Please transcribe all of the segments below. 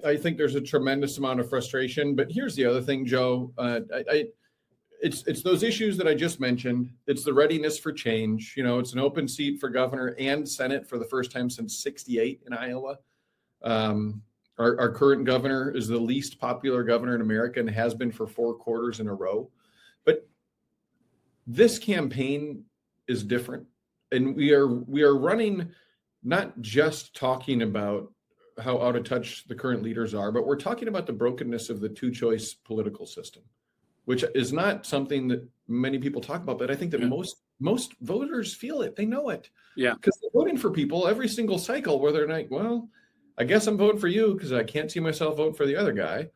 I think there's a tremendous amount of frustration, but here's the other thing, Joe. It's those issues that I just mentioned. It's the readiness for change. It's an open seat for governor and Senate for the first time since '68 in Iowa. Our current governor is the least popular governor in America and has been for 4 quarters in a row. But this campaign is different, and we are running not just talking about how out of touch the current leaders are, but we're talking about the brokenness of the two-choice political system, which is not something that many people talk about, but I think that most voters feel it. They know it. Yeah. Because they're voting for people every single cycle where they're like, well, I guess I'm voting for you because I can't see myself voting for the other guy.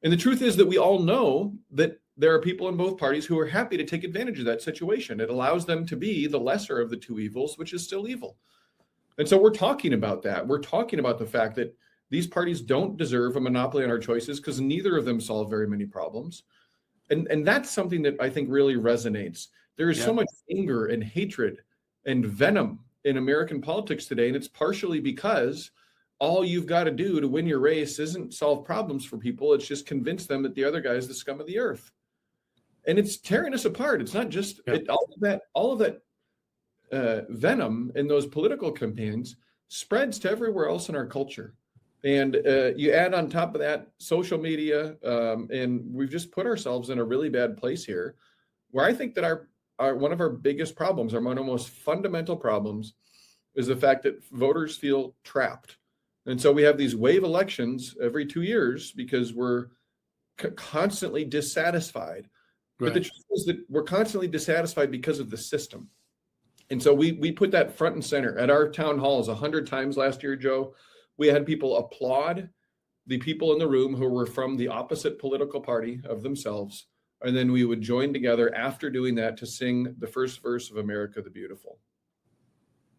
And the truth is that we all know that there are people in both parties who are happy to take advantage of that situation. It allows them to be the lesser of the two evils, which is still evil. And so we're talking about that. We're talking about the fact that these parties don't deserve a monopoly on our choices because neither of them solve very many problems. And that's something that I think really resonates. There is so much anger and hatred and venom in American politics today. And it's partially because all you've got to do to win your race isn't solve problems for people. It's just convince them that the other guy is the scum of the earth. And it's tearing us apart. It's not just all of that venom in those political campaigns spreads to everywhere else in our culture. And you add on top of that social media, and we've just put ourselves in a really bad place here, where I think that our one of our biggest problems, one of our most fundamental problems, is the fact that voters feel trapped. And so we have these wave elections every 2 years because we're constantly dissatisfied. Right. But the truth is that we're constantly dissatisfied because of the system. And so we put that front and center at our town halls 100 times last year, Joe. We had people applaud the people in the room who were from the opposite political party of themselves. And then we would join together after doing that to sing the first verse of America the Beautiful.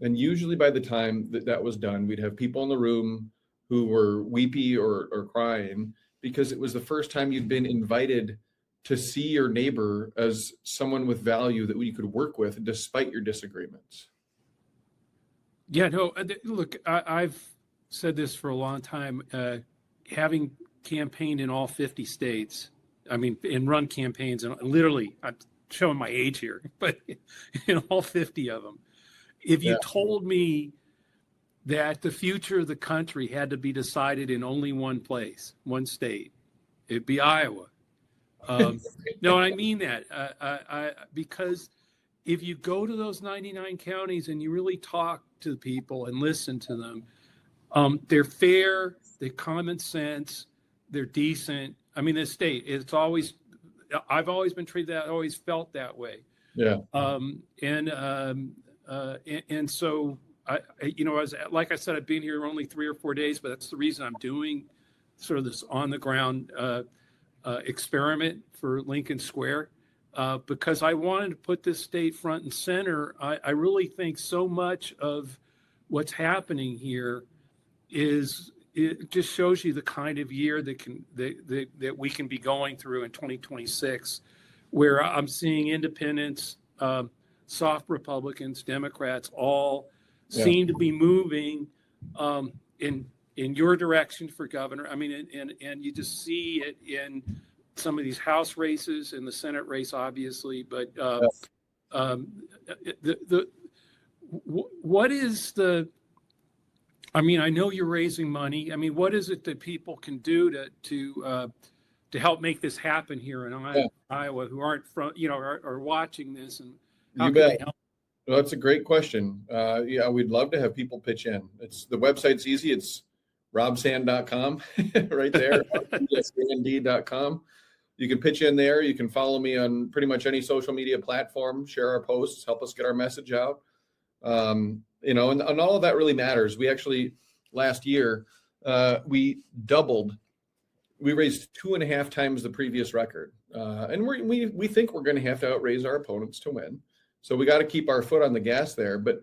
And usually by the time that was done, we'd have people in the room who were weepy or crying because it was the first time you'd been invited to see your neighbor as someone with value that you could work with despite your disagreements. Yeah, no, look, I've said this for a long time, having campaigned in all 50 states, and run campaigns, and literally, I'm showing my age here, but in all 50 of them, if you told me that the future of the country had to be decided in only one place, one state, it'd be Iowa. No, I mean that because if you go to those 99 counties and you really talk to the people and listen to them, they're fair, they're common sense, they're decent. The state, I've always been treated that, always felt that way. Yeah. And so like I said, I've been here only 3 or 4 days, but that's the reason I'm doing sort of this on the ground experiment for Lincoln Square, because I wanted to put this state front and center. I really think so much of what's happening here it just shows you the kind of year that we can be going through in 2026, where I'm seeing independents, soft Republicans, Democrats, all seem to be moving in your direction for governor. And you just see it in some of these House races and the Senate race, obviously. But what is the? I know you're raising money. What is it that people can do to help make this happen here in Iowa, who aren't from, are watching this, and how can they help? Well, that's a great question. We'd love to have people pitch in. The website's easy. It's robsand.com right there, robsand.com. You can pitch in there. You can follow me on pretty much any social media platform, share our posts, help us get our message out. And all of that really matters. We actually, last year, we raised 2.5 times the previous record. And we think we're going to have to outraise our opponents to win. So we got to keep our foot on the gas there. But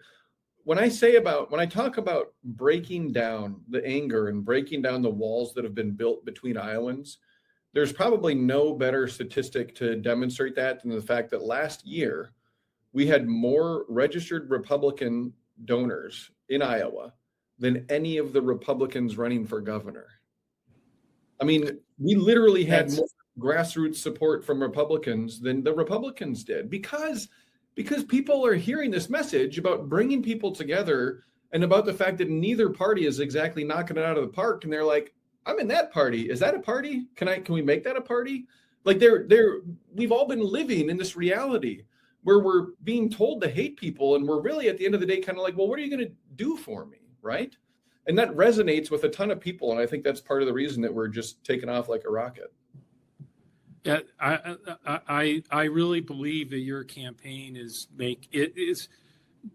when I talk about breaking down the anger and breaking down the walls that have been built between Iowans, there's probably no better statistic to demonstrate that than the fact that last year we had more registered Republican donors in Iowa than any of the Republicans running for governor. I mean, we literally had That's- more grassroots support from Republicans than the Republicans did because people are hearing this message about bringing people together and about the fact that neither party is exactly knocking it out of the park, and they're like, I'm in that party. Is that a party? Can we make that a party? Like we've all been living in this reality where we're being told to hate people, and we're really at the end of the day kind of like, well, what are you going to do for me, right? And that resonates with a ton of people, and I think that's part of the reason that we're just taking off like a rocket. Yeah, I really believe that your campaign is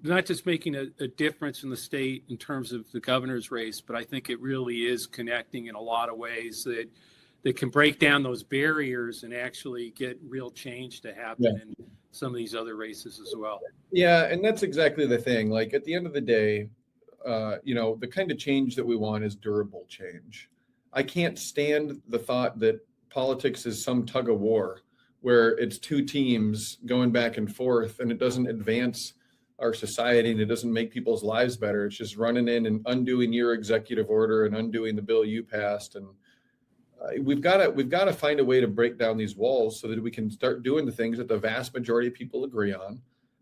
not just making a difference in the state in terms of the governor's race, but I think it really is connecting in a lot of ways that can break down those barriers and actually get real change to happen in some of these other races as well. Yeah, and that's exactly the thing. Like at the end of the day, the kind of change that we want is durable change. I can't stand the thought that politics is some tug of war where it's two teams going back and forth and it doesn't advance our society and it doesn't make people's lives better. It's just running in and undoing your executive order and undoing the bill you passed. And we've got to find a way to break down these walls so that we can start doing the things that the vast majority of people agree on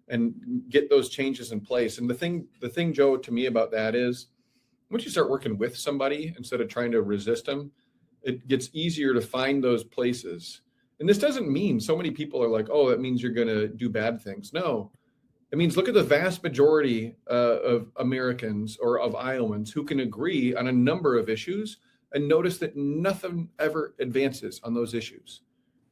and get those changes in place. And the thing, Joe, to me about that is once you start working with somebody instead of trying to resist them, it gets easier to find those places. And this doesn't mean so many people are like, oh, that means you're going to do bad things. No, it means look at the vast majority of Americans or of Iowans who can agree on a number of issues and notice that nothing ever advances on those issues,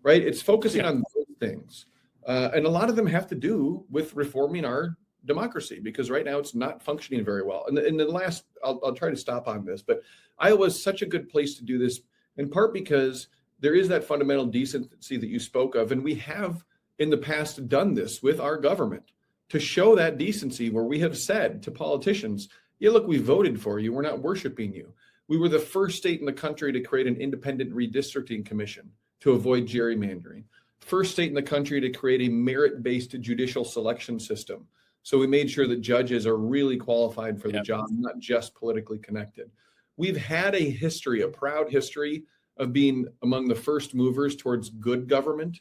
right? It's focusing on those things. And a lot of them have to do with reforming our democracy because right now it's not functioning very well. And in the last, I'll try to stop on this, but Iowa is such a good place to do this in part because there is that fundamental decency that you spoke of. And we have in the past done this with our government to show that decency where we have said to politicians, yeah, look, we voted for you. We're not worshiping you. We were the first state in the country to create an independent redistricting commission to avoid gerrymandering. First state in the country to create a merit-based judicial selection system. So we made sure that judges are really qualified for the job, not just politically connected. We've had a history, a proud history of being among the first movers towards good government,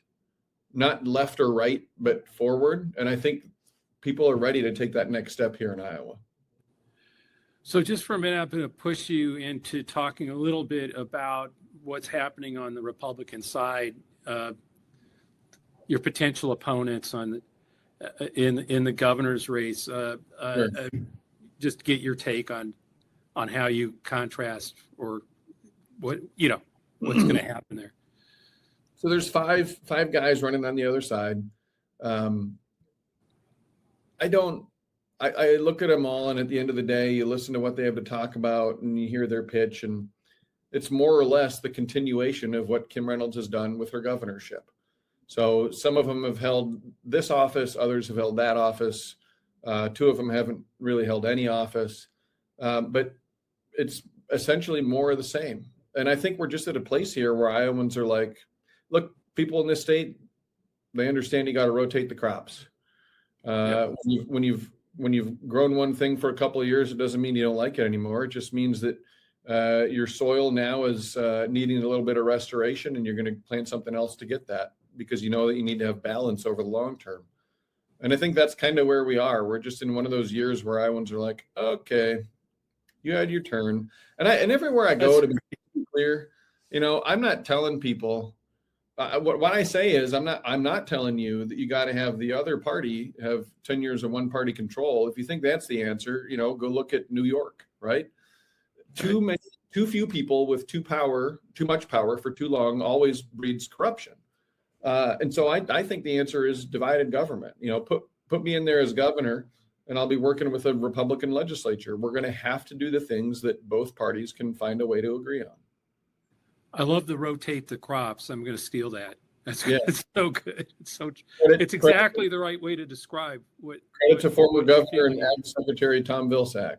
not left or right, but forward. And I think people are ready to take that next step here in Iowa. So just for a minute, I'm going to push you into talking a little bit about what's happening on the Republican side, your potential opponents in the governor's race. Sure. Just get your take on how you contrast or what's going to happen there. So there's five guys running on the other side. I look at them all, and at the end of the day, you listen to what they have to talk about and you hear their pitch, and it's more or less the continuation of what Kim Reynolds has done with her governorship. So some of them have held this office, others have held that office. Two of them haven't really held any office, but it's essentially more of the same. And I think we're just at a place here where Iowans are like, look, people in this state, they understand you got to rotate the crops. When you've grown one thing for a couple of years, it doesn't mean you don't like it anymore. It just means that your soil now is needing a little bit of restoration, and you're going to plant something else to get that because you know that you need to have balance over the long term. And I think that's kind of where we are. We're just in one of those years where Iowans are like, okay, you had your turn. And everywhere I go, to be clear, I'm not telling people. What I say is I'm not telling you that you got to have the other party have 10 years of one party control. If you think that's the answer, go look at New York, right? Too few people with too much power for too long always breeds corruption. And so I think the answer is divided government. Put me in there as governor and I'll be working with a Republican legislature. We're going to have to do the things that both parties can find a way to agree on. I love the rotate the crops. I'm going to steal that. It's so good. It's exactly the right way to describe what. Credit to former governor and Ag Secretary Tom Vilsack.